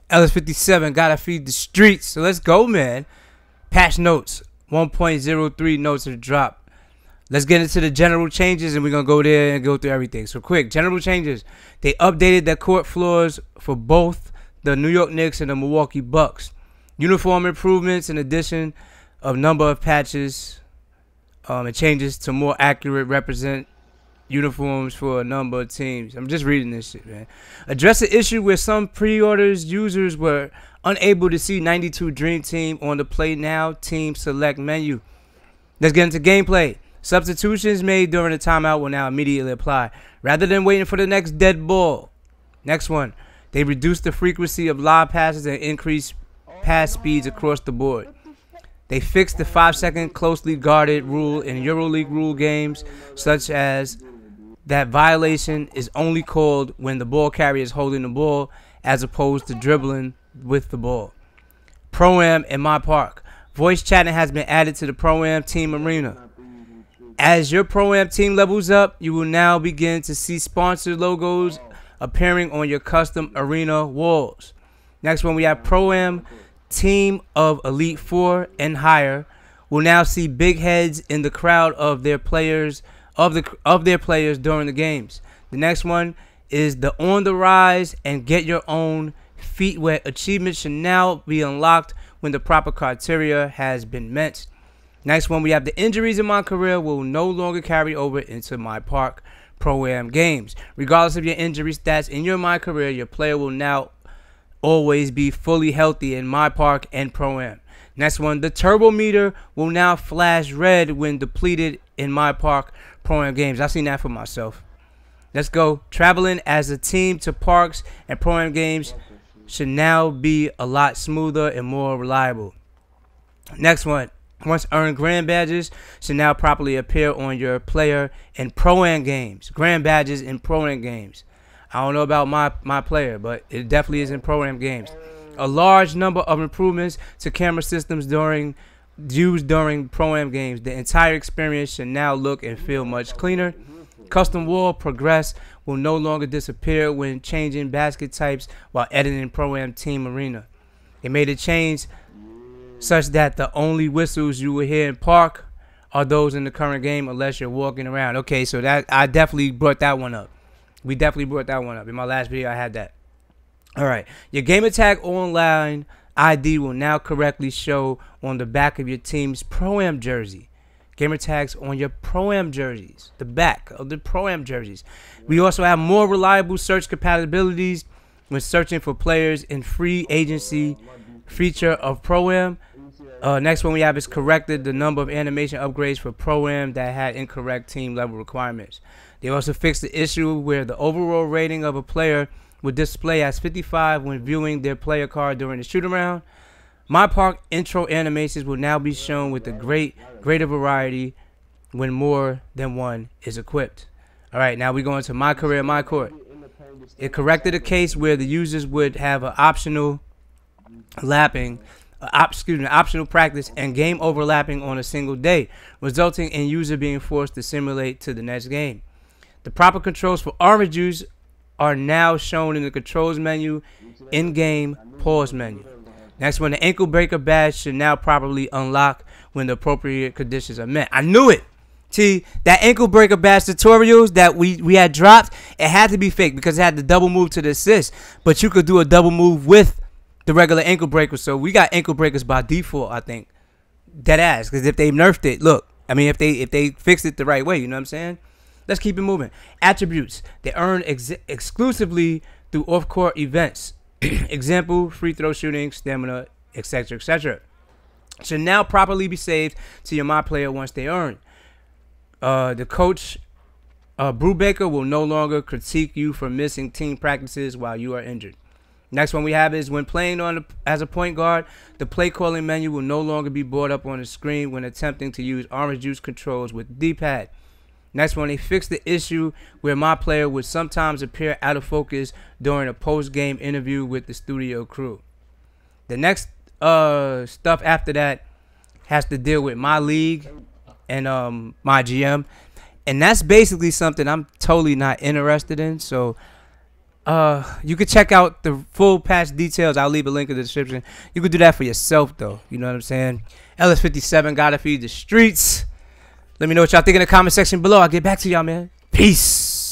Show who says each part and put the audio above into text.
Speaker 1: Ellis 57, gotta feed the streets. So let's go, man. Patch notes. 1.03 notes are dropped. Let's get into the general changes, and we're going to go there and go through everything. So quick, general changes. They updated their court floors for both the New York Knicks and the Milwaukee Bucks. Uniform improvements in addition of number of patches and changes to more accurate represent uniforms for a number of teams. I'm just reading this shit, man. Address the issue where some pre-orders users were unable to see 92 Dream Team on the Play Now Team Select menu. Let's get into gameplay. Substitutions made during the timeout will now immediately apply, rather than waiting for the next dead ball. Next one. They reduced the frequency of live passes and increased pass speeds across the board. They fixed the 5-second closely guarded rule in EuroLeague rule games, such as that violation is only called when the ball carrier is holding the ball as opposed to dribbling with the ball. Pro-Am in my park. Voice chatting has been added to the Pro-Am team arena. As your Pro-Am team levels up, you will now begin to see sponsored logos appearing on your custom arena walls. Next one, we have Pro-Am team of Elite 4 and higher will now see big heads in the crowd of their players during the games. The next one is the On the Rise and Get Your Own Feet Wet achievement should now be unlocked when the proper criteria has been met. Next one, we have the injuries in my career will no longer carry over into my park Pro-Am games. Regardless of your injury stats in your my career, your player will now always be fully healthy in my park and Pro-Am. Next one, the turbo meter will now flash red when depleted in my park Pro-Am games. I've seen that for myself. Let's go. Traveling as a team to parks and Pro-Am games should now be a lot smoother and more reliable. Next one. Once earned grand badges should now properly appear on your player in Pro-Am games. Grand badges in Pro-Am games. I don't know about my player, but it definitely is in Pro-Am games. A large number of improvements to camera systems used during Pro-Am games. The entire experience should now look and feel much cleaner. Custom wall progress will no longer disappear when changing basket types while editing Pro-Am team arena. They made a change such that the only whistles you will hear in park are those in the current game unless you're walking around. Okay, so that I definitely brought that one up. We definitely brought that one up. In my last video, I had that. All right. Your gamertag online ID will now correctly show on the back of your team's Pro-Am jersey. Gamertags on your Pro-Am jerseys. The back of the Pro-Am jerseys. We also have more reliable search compatibilities when searching for players in free agency feature of Pro-Am. Next one we have is corrected the number of animation upgrades for Pro-Am that had incorrect team level requirements. They also fixed the issue where the overall rating of a player would display as 55 when viewing their player card during the shoot-around. My park intro animations will now be shown with a greater variety when more than one is equipped. All right, now we go into my career, my court. It corrected a case where the users would have an optional optional practice and game overlapping on a single day, resulting in user being forced to simulate to the next game. The proper controls for orange juice are now shown in the controls menu, in-game pause menu. Next one, the Anklebreaker badge should now properly unlock when the appropriate conditions are met. I knew it. See, that Anklebreaker badge tutorials that we had dropped, it had to be fake because it had the double move to the assist, but you could do a double move with the regular Anklebreaker. So we got Anklebreakers by default, I think. Dead ass, because if they nerfed it, look, I mean, if they fixed it the right way, you know what I'm saying? Let's keep it moving. Attributes. They earn exclusively through off-court events. Example, free throw shooting, stamina, etc., etc. Should now properly be saved to your My Player once they earn. The coach, Brubaker, will no longer critique you for missing team practices while you are injured. Next one we have is when playing as a point guard, the play calling menu will no longer be brought up on the screen when attempting to use orange juice controls with D-pad. Next one, they fixed the issue where my player would sometimes appear out of focus during a post-game interview with the studio crew. The next stuff after that has to deal with my league and my GM. And that's basically something I'm totally not interested in. So You could check out the full patch details. I'll leave a link in the description. You could do that for yourself, though. You know what I'm saying? LS57 gotta feed the streets. Let me know what y'all think in the comment section below. I'll get back to y'all, man. Peace.